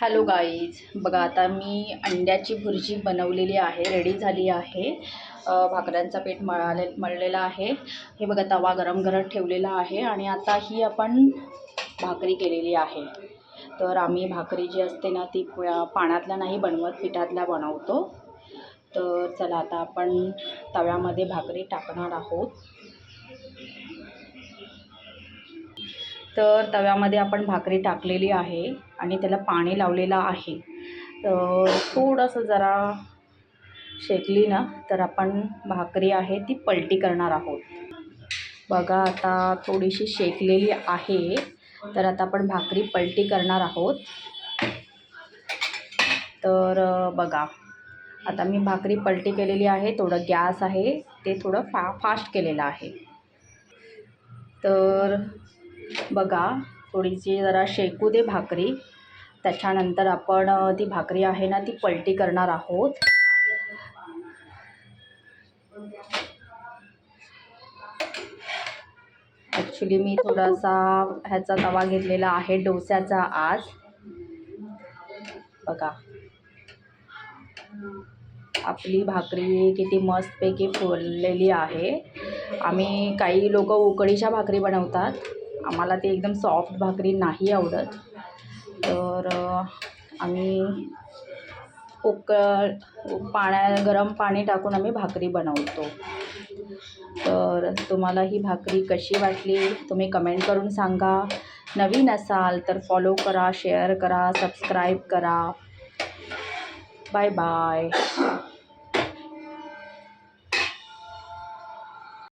Hello guys, बघा आता मी अंड्याची भुर्जी बनवलेली आहे, रेडी झाली आहे। भाकऱ्यांचा पीठ मळलेला आहे। हे बघा तवा गरम करत ठेवलेला आहे आणि आता ही आपण भाकरी केलेली आहे। तर आम्ही भाकरी जी असते ना ती पाण्यातल्या नाही बनवत, पिठातल्या बनवतो। तर चला आता आपण तव्यामध्ये भाकरी टाकणार आहोत। तर तव्यामध्ये आपण भाकरी टाकलेली आहे आणि त्याला पाणी लावलेलं आहे। तर थोडंसं जरा शेकली ना तर आपण भाकरी आहे ती पलटी करणार आहोत। बघा आता थोडीशी शेकलेली आहे, तर आता आपण भाकरी पलटी करणार आहोत। तर बघा आता मी भाकरी पलटी केलेली आहे। थोडं गॅस आहे ते थोडं फास्ट केलेलं आहे। तर बघा थोडीशी जरा शेकू दे भाकरी, त्याच्यानंतर आपण ती भाकरी आहे ना ती पलटी करणार आहोत। ॲक्च्युली मी थोडासा ह्याचा तवा घेतलेला आहे डोस्याचा आज। बघा आपली भाकरी किती मस्तपैकी फुललेली आहे। आम्ही काही लोक उकडीच्या भाकरी बनवतात, आम्हाला ते एकदम सॉफ्ट भाकरी नाही आवडत। तर आम्ही गरम पाणी टाकून आम्ही भाकरी बनवतो। तर तुम्हाला ही भाकरी कशी वाटली तुम्ही कमेंट करून सांगा। नवीन असाल तर फॉलो करा, शेअर करा, सबस्क्राईब करा। Bye bye.